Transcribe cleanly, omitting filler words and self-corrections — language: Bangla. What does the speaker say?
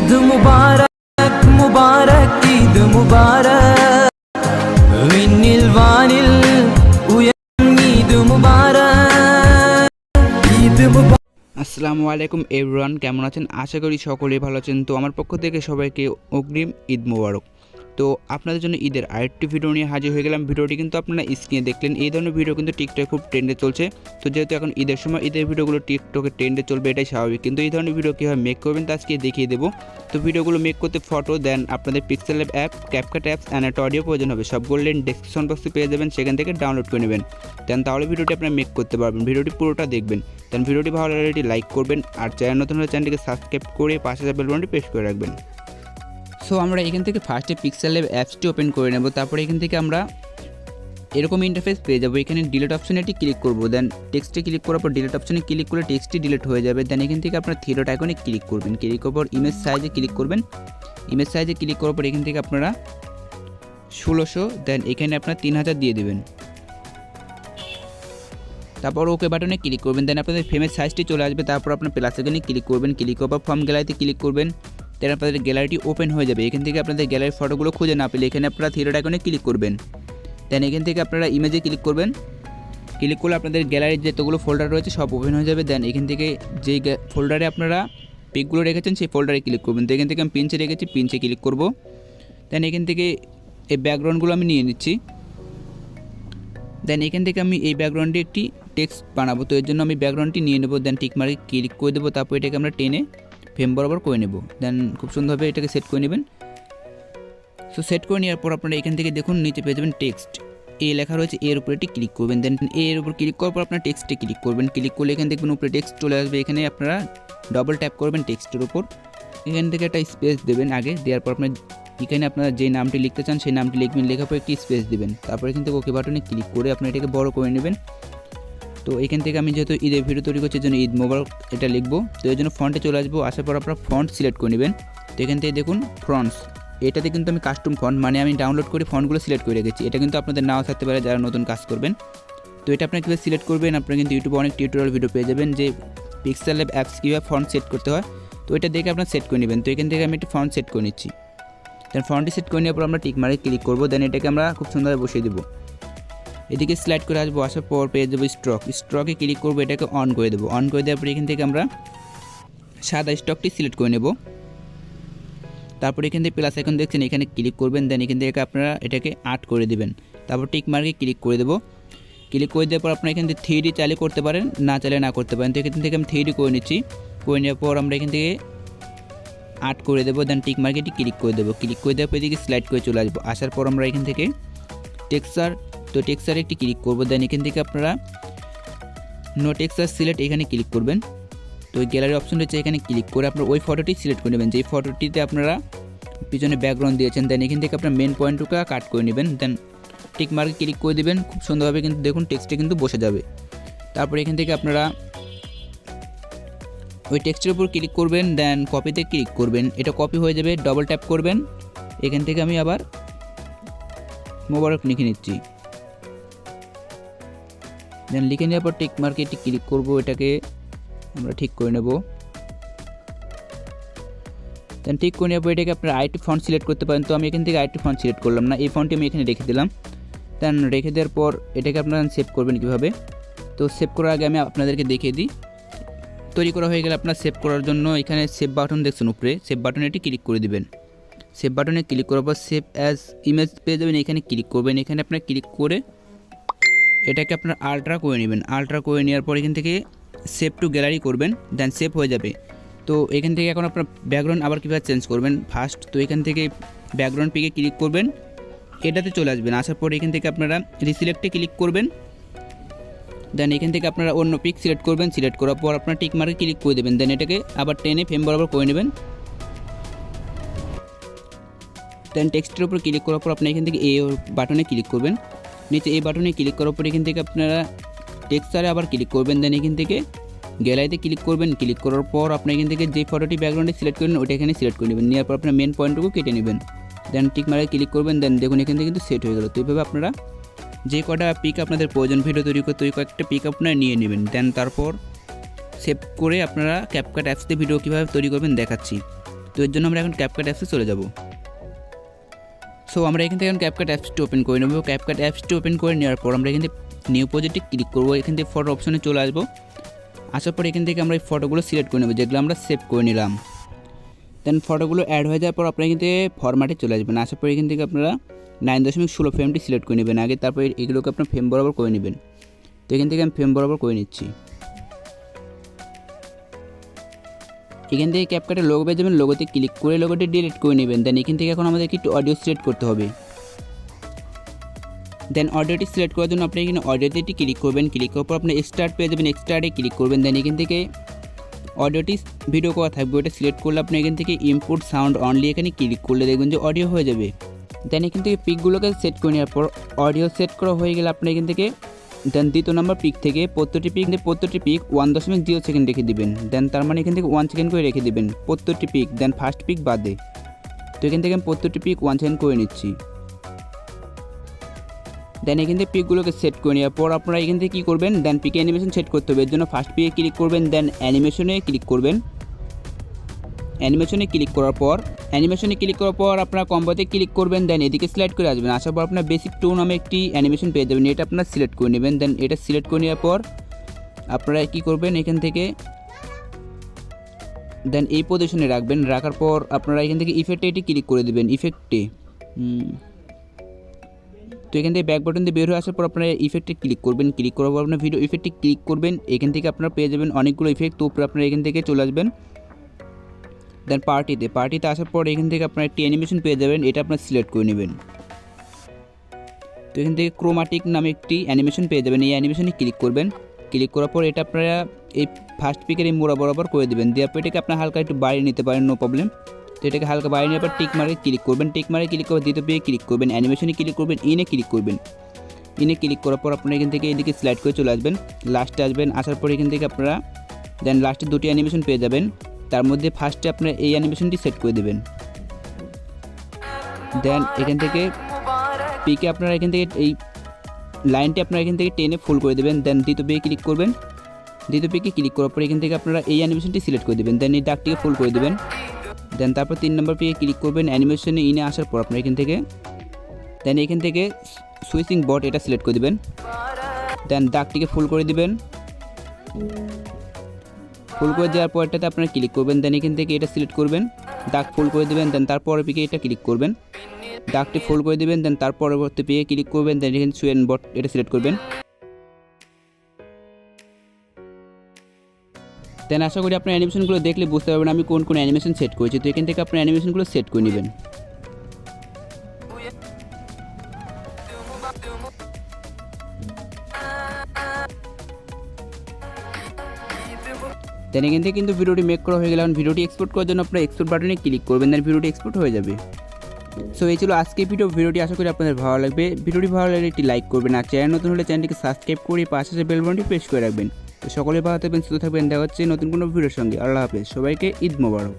ঈদ মুবারক মুবারক ঈদ মুবারক വിണ്ണിൽ വാനിൽ ഉയർന്ന ঈদ মুবারক ঈদ মুবারক। আসসালামু আলাইকুম এভরিওয়ান, কেমন আছেন? আশা করি সকলেই ভালো আছেন। তো আমার পক্ষ থেকে সবাইকে অগ্রিম ঈদ মোবারক। তো আপনাদের জন্য ঈদের আরেকটি ভিডিও নিয়ে হাজির হয়ে গেলাম। ভিডিওটি কিন্তু আপনারা স্ক্রিনে দেখলেন। এই ধরনের ভিডিও কিন্তু টিকটকে খুব ট্রেন্ডে চলছে। তো যেহেতু এখন ঈদের সময় ঈদের ভিডিওগুলো টিকটকে ট্রেন্ডে চলবে, এটাই স্বাভাবিক। কিন্তু এই ধরনের ভিডিও কীভাবে মেক করবেন তা আজকে দেখিয়ে দেবো। তো ভিডিওগুলো মেক করতে ফটো দেন আপনাদের pixel lab app, CapCut apps and একটা অডিও প্রয়োজন হবে। সবগুলো লিঙ্ক ডেসক্রিপশন বক্সে পেয়ে যাবেন, সেখান থেকে ডাউনলোড করে নেবেন। দেন তাহলে ভিডিওটি আপনারা মেক করতে পারবেন। ভিডিওটি পুরোটা দেখবেন। দেন ভিডিওটি ভালো লাগলে লাইক করবেন, আর চ্যানেল নতুন হলে চ্যানেলটিকে সাবস্ক্রাইব করে পাশে বেল বাটনটি প্রেস করে রাখবেন। সো আমরা এখান থেকে ফার্স্টে পিক্সেল ল্যাব অ্যাপসটি ওপেন করে নেব। তারপরে এখান থেকে আমরা এরকম ইন্টারফেস পেয়ে যাবো। এখানে ডিলিট অপশনে এটি ক্লিক করবো। দেন টেক্সটে ক্লিক করার পর ডিলিট অপশনে ক্লিক করলে টেক্সটটি ডিলিট হয়ে যাবে। দেন এখান থেকে আপনার থ্রি ডট আইকনে ক্লিক করবেন। ক্লিক করার পর ইমেজ সাইজে ক্লিক করবেন। ইমেজ সাইজে ক্লিক করার পর এখান থেকে আপনারা 1600, দেন এখানে আপনার 3000 দিয়ে দেবেন। তারপর ওকে বাটনে ক্লিক করবেন। দেন আপনাদের ফ্রেমের সাইজটি চলে আসবে। তারপর আপনার প্লাস আইকনে ক্লিক করবেন। ক্লিক করার পর ফর্ম গ্যালারিতে ক্লিক করবেন। দেন আপনাদের গ্যালারিটি ওপেন হয়ে যাবে। এখান থেকে আপনাদের গ্যালারির ফটোগুলো খুঁজে না পেলে এখানে আপনারা থ্রি ডট আইকনে ক্লিক করবেন। দেন এখান থেকে আপনারা ইমেজে ক্লিক করবেন। ক্লিক করলে আপনাদের গ্যালারির যতগুলো ফোল্ডার রয়েছে সব ওপেন হয়ে যাবে। দেন এখান থেকে যেই ফোল্ডারে আপনারা পিকগুলো রেখেছেন সেই ফোল্ডারে ক্লিক করবেন। তো এখান থেকে আমি পিঞ্চে রেখেছি, পিঞ্চে ক্লিক করব। দেন এখান থেকে এই ব্যাকগ্রাউন্ডগুলো আমি নিয়ে নিচ্ছি। দেন এখান থেকে আমি এই ব্যাকগ্রাউন্ডে একটি টেক্সট বানাবো। তো এর জন্য আমি ব্যাকগ্রাউন্ডটি নিয়ে নেব। দেন টিক মার্কে ক্লিক করে দেবো। তারপর এটাকে আমরা টেনে ফ্রেম বরাবর করে নেব। দেন খুব সুন্দরভাবে এটাকে সেট করে নেবেন। সো সেট করে নেওয়ার পর আপনারা এখান থেকে দেখুন নিচে পেয়ে যাবেন টেক্সট, এ লেখা রয়েছে, এর উপরে এটি ক্লিক করবেন। দেন এর উপর ক্লিক করার পর আপনার টেক্সটে ক্লিক করবেন। ক্লিক করলে এখান থেকে উপরে টেক্সট চলে আসবে। এখানে আপনারা ডবল ট্যাপ করবেন টেক্সটের উপর। এখান থেকে একটা স্পেস দেবেন আগে, দেওয়ার পর আপনার এখানে আপনারা যে নামটি লিখতে চান সেই নামটি লিখবেন। লেখার পর একটি স্পেস দেবেন। তারপর এখান থেকে ওকে বাটনে ক্লিক করে আপনারা এটাকে বড় করে নেবেন। তো এখান থেকে আমি যেহেতু ঈদের ভিডিও তৈরি করছি, জন্য ঈদ মোবারক এটা লিখবো। তো এই জন্য ফন্টে চলে আসবো। আসার পর আপনারা ফন্ট সিলেক্ট করে নেবেন। তো এখান থেকে দেখুন ফন্টস, এটাতে কিন্তু আমি কাস্টম ফন্ট মানে আমি ডাউনলোড করে ফন্টগুলো সিলেক্ট করে রেখেছি। এটা কিন্তু আপনাদের নাও থাকতে পারে যারা নতুন কাজ করবেন। তো এটা আপনারা কীভাবে সিলেক্ট করবেন, আপনারা কিন্তু ইউটিউবে অনেক টিউটোরিয়াল ভিডিও পেয়ে যাবেন যে পিক্সেল ল্যাব অ্যাপস কীভাবে ফন্ট সেট করতে হয়। তো এটা দেখে আপনারা সেট করে নেবেন। তো এখান থেকে আমি একটি ফন্ট সেট করে নিচ্ছি। দেন ফন্টটি সেট করে নেওয়ার পর আমরা টিক মার্কে ক্লিক করবো। দেন এটাকে আমরা খুব সুন্দরভাবে বসিয়ে দেবো। এদিকে স্লাইড করে আসবো। আসার পর পেয়ে যাবো স্ট্রকে ক্লিক করবো। এটাকে অন করে দেবো। অন করে দেওয়ার পর এখান থেকে আমরা সাদা স্টকটি সিলেক্ট করে নেব। তারপর এখান থেকে প্লাস আইকন দেখছেন, এখানে ক্লিক করবেন। দেন এখান থেকে আপনারা এটাকে আর্ট করে দেবেন। তারপর টিক মার্কে ক্লিক করে দেবো। ক্লিক করে দেওয়ার পর আপনারা এখান থেকে 3D চাইলে করতে পারেন, না চাইলে না করতে পারেন। তো এখান থেকে আমি 3D করে নিচ্ছি। করে নেওয়ার পর আমরা এখান থেকে আর্ট করে দেবো। দেন টিক মার্কে ক্লিক করে দেবো। ক্লিক করে দেওয়ার পর এদিকে স্লাইড করে চলে আসবো। আসার পর আমরা এখান থেকে টেক্সচার, তো টেক্সচারে একটি ক্লিক করবো। দেন এখান থেকে আপনারা নো টেক্সচার সিলেক্ট এখানে ক্লিক করবেন। তো ওই গ্যালারি অপশন রয়েছে, এখানে ক্লিক করে আপনারা ওই ফটোটি সিলেক্ট করে নেবেন যেই ফটোটিতে আপনারা পিছনে ব্যাকগ্রাউন্ড দিয়েছেন। দেন এখান থেকে আপনার মেন পয়েন্টটুকু কাট করে নেবেন। দেন টিক মার্কে ক্লিক করে দেবেন। খুব সুন্দরভাবে কিন্তু দেখুন টেক্সটে কিন্তু বসে যাবে। তারপর এখান থেকে আপনারা ওই টেক্সটের উপর ক্লিক করবেন। দেন কপিতে ক্লিক করবেন, এটা কপি হয়ে যাবে। ডবল ট্যাপ করবেন। এখান থেকে আমি আবার মোবারক লিখে নিচ্ছি। দেন লিখে নেওয়ার পর টিক মার্কে ক্লিক করব, এটাকে আমরা ঠিক করে নেব। দেন ঠিক করে নেওয়ার পর এটাকে আপনারা আইটি ফন্ট সিলেক্ট করতে পারেন। তো আমি এখান থেকে আইটি ফন্ট সিলেক্ট করলাম না, এই ফন্টটি আমি এখানে রেখে দিলাম। দেন রেখে দেওয়ার পর এটাকে আপনারা সেভ করবেন কীভাবে। তো সেভ করার আগে আমি আপনাদেরকে দেখিয়ে দিই। তৈরি করা হয়ে গেলে আপনার সেভ করার জন্য এখানে সেভ বাটন দেখছেন উপরে, সেভ বাটনে এটি ক্লিক করে দিবেন। সেভ বাটনে ক্লিক করার পর সেভ অ্যাজ ইমেজ পেয়ে যাবেন, এখানে ক্লিক করবেন। এখানে আপনার ক্লিক করে এটাকে আপনার আলট্রা করে নেবেন। আলট্রা করে নেওয়ার পর এখান থেকে সেভ টু গ্যালারি করবেন। দেন সেভ হয়ে যাবে। তো এখান থেকে এখন আপনার ব্যাকগ্রাউন্ড আবার কীভাবে চেঞ্জ করবেন ফার্স্ট, তো এখান থেকে ব্যাকগ্রাউন্ড পিকে ক্লিক করবেন, এটাতে চলে আসবেন। আসার পর এখান থেকে আপনারা রিসিলেক্টে ক্লিক করবেন। দেন এখান থেকে আপনারা অন্য পিক সিলেক্ট করবেন। সিলেক্ট করার পর আপনার টিক মার্কে ক্লিক করে দেবেন। দেন এটাকে আবার টেনে ফ্রেম বরাবর করে নেবেন। দেন টেক্সটের উপর ক্লিক করার পর আপনি এখান থেকে এই বাটনে ক্লিক করবেন। নিচে এই বাটনে ক্লিক করার পর এখান থেকে আপনারা টেক্সচারে আবার ক্লিক করবেন। দেন এখান থেকে গ্যালারিতে ক্লিক করবেন। ক্লিক করার পর আপনি এখান থেকে যে ফটোটি ব্যাকগ্রাউন্ডে সিলেক্ট করবেন ওটা এখানে সিলেক্ট করে নেবেন। নেওয়ার পর আপনার মেন পয়েন্টটুকু কেটে নেবেন। দেন টিক মার্কে ক্লিক করবেন। দেন দেখুন এখান থেকে কিন্তু সেট হয়ে গেল। তো এইভাবে আপনারা যে কটা পিক আপনাদের প্রয়োজন ভিডিও তৈরি করতে ওই কয়েকটা পিক আপনারা নিয়ে নেবেন। দেন তারপর সেভ করে আপনারা ক্যাপকাট অ্যাপসতে ভিডিও কীভাবে তৈরি করবেন দেখাচ্ছি। তো এর জন্য আমরা এখন ক্যাপকাট অ্যাপসে চলে যাব। সো আমরা এখান থেকে এখন ক্যাপকাট অ্যাপসটি ওপেন করে নেব। ক্যাপকাট অ্যাপসটি ওপেন করে নেওয়ার পর আমরা এখান থেকে নিউ প্রজেক্টে ক্লিক করবো। এখান থেকে ফটো অপশনে চলে আসবো। আসার পর এখান থেকে আমরা এই ফটোগুলো সিলেক্ট করে নেব যেগুলো আমরা সেভ করে নিলাম। দেন ফটোগুলো অ্যাড হয়ে যাওয়ার পর আপনারা এখান থেকে ফরম্যাটে চলে আসবেন। আসার পর এখান থেকে আপনারা 9.16 ফ্রেমটি সিলেক্ট করে নেবেন আগে, তারপর এগুলোকে আপনার ফ্রেম বরাবর করে নেবেন। তো এখান থেকে আমি ফ্রেম বরাবর করে নিচ্ছি। এখান থেকে ক্যাপকাটের লোগো পেয়ে যাবেন, লোগোতে ক্লিক করে লোগোটি ডিলিট করে নেবেন। দেন এখান থেকে এখন আমাদেরকে একটু অডিও সিলেক্ট করতে হবে। দেন অডিওটি সিলেক্ট করার জন্য আপনি এখানে অডিওতে একটি ক্লিক করবেন। ক্লিক করার পর আপনি এক্সট্রাক্ট পেয়ে যাবেন, এক্সট্রাক্টে ক্লিক করবেন। দেন এখান থেকে অডিওটি ভিডিও করা থাকবে, ওটা সিলেক্ট করলে আপনি এখান থেকে ইনপুট সাউন্ড অনলি এখানে ক্লিক করলে দেখবেন যে অডিও হয়ে যাবে। দেন এখান থেকে পিকগুলোকে সেট করে নেওয়ার পর অডিও সেট করা হয়ে গেলে আপনি এখান থেকে দেন দ্বিতীয় নম্বর পিক থেকে প্রত্যেকটি পিক 1.0 সেকেন্ড রেখে দিবেন। দেন তার মানে এখান থেকে 1 সেকেন্ড করে রেখে দিবেন প্রত্যেকটি পিক, দেন ফার্স্ট পিক বাদে। তো এখান থেকে আমি প্রত্যেকটি পিক 1 সেকেন্ড করে নিচ্ছি। দেন এখান থেকে পিকগুলোকে সেট করে নেওয়ার পর আপনারা এখান থেকে কী করবেন, দেন পিকে অ্যানিমেশন সেট করতে হবে। এর জন্য ফার্স্ট পিকে ক্লিক করবেন, দেন অ্যানিমেশনে ক্লিক করবেন। অ্যানিমেশনে ক্লিক করার পর আপনারা কম্বোতে ক্লিক করবেন। দেন এদিকে সিলেক্ট করে আসবেন। আসার পর আপনার বেসিক 2 নামে একটি অ্যানিমেশন পেয়ে যাবেন, এটা আপনারা সিলেক্ট করে নেবেন। দেন এটা সিলেক্ট করে নেওয়ার পর আপনারা কী করবেন, এখান থেকে দেন এই পজিশনে রাখবেন। রাখার পর আপনারা এখান থেকে ইফেক্টে এটি ক্লিক করে দেবেন, ইফেক্টে। তো এখান থেকে ব্যাক বাটন দিয়ে বের হয়ে আসার পর আপনারা ইফেক্টে ক্লিক করবেন। ক্লিক করার পর আপনার ভিডিও ইফেক্টে ক্লিক করবেন। এখান থেকে আপনারা পেয়ে যাবেন অনেকগুলো ইফেক্ট। তো উপরে আপনারা এখান থেকে চলে আসবেন। দেন পার্টিতে আসার পর এখান থেকে আপনারা একটি অ্যানিমেশন পেয়ে যাবেন, এটা আপনারা সিলেক্ট করে নেবেন। তো এখান থেকে ক্রোমাটিক নামে একটি অ্যানিমেশন পেয়ে যাবেন, এই অ্যানিমেশনে ক্লিক করবেন। ক্লিক করার পর এটা আপনারা এই ফার্স্ট পিকের এই মোড়া বরাবর করে দেবেন। দেওয়ার পর এটাকে আপনারা হালকা একটু বাড়িয়ে নিতে পারেন, নো প্রবলেম। তো এটাকে হালকা বাড়িয়ে নেওয়ার পর টিক মারে ক্লিক করবেন। টিক মারে ক্লিক করে দ্বিতীয় পেয়ে ক্লিক করবেন, অ্যানিমেশনে ক্লিক করবেন, ইনে ক্লিক করবেন। ইনে ক্লিক করার পর আপনারা এখান থেকে এদিকে স্লাইড করে চলে আসবেন, লাস্টে আসবেন। আসার পর এখান থেকে আপনারা দেন লাস্টে 2টি অ্যানিমেশন পেয়ে যাবেন। তার মধ্যে ফার্স্টে আপনারা এই অ্যানিমেশনটি সেট করে দেবেন। দেন এখান থেকে পিকে আপনারা এখান থেকে এই লাইনটি আপনারা এখান থেকে টেনে ফুল করে দেবেন। দেন দ্বিতীয় পেয়ে ক্লিক করবেন। দ্বিতীয় পিকে ক্লিক করার পর এখান থেকে আপনারা এই অ্যানিমেশনটি সিলেক্ট করে দেবেন। দেন এই দাগটিকে ফুল করে দেবেন। দেন তারপর 3 নম্বর পেয়ে ক্লিক করবেন। অ্যানিমেশনে ইনে আসার পর আপনারা এখান থেকে সুইচিং বট এটা সিলেক্ট করে দেবেন। দেন দাগটিকে ফুল করে দিবেন। ফুল করে দেওয়ার পর এটাতে আপনারা ক্লিক করবেন। দেন এখান থেকে এটা সিলেক্ট করবেন, দাগ ফুল করে দেবেন। দেন তারপরে পিকে এটা ক্লিক করবেন, দাগটি ফুল করে দেবেন। দেন তার পরবর্তী পেয়ে ক্লিক করবেন। দেন এখানে সুইন বট এটা সিলেক্ট করবেন। দেন আশা করি আপনার অ্যানিমেশনগুলো দেখলে বুঝতে পারবেন আমি কোন অ্যানিমেশন সেট করেছি। তো এখান থেকে আপনার অ্যানিমেশনগুলো সেট করে নেবেন। দেন এখান থেকে কিন্তু ভিডিওটি মেক করা হয়ে গেলে ভিডিওটি এক্সপোর্ট করার জন্য আপনারা এক্সপোর্ট বাটনে ক্লিক করবেন। দেন ভিডিওটি এক্সপোর্ট হয়ে যাবে। সো এই ছিল আজকে ভিডিওটি আশা করি আপনাদের ভালো লাগবে। ভিডিওটি ভালো লাগলে একটি লাইক করবেন, আর চ্যানেল নতুন হলে চ্যানেলটিকে সাবস্ক্রাইব করে পাশে বেল বাটনটি প্রেস করে রাখবেন। তো সকলে ভালো থাকবেন, সুস্থ থাকবেন। দেখা হচ্ছে নতুন কোনো ভিডিওর সঙ্গে। আল্লাহ হাফেজ, সবাইকে ঈদ মোবারক।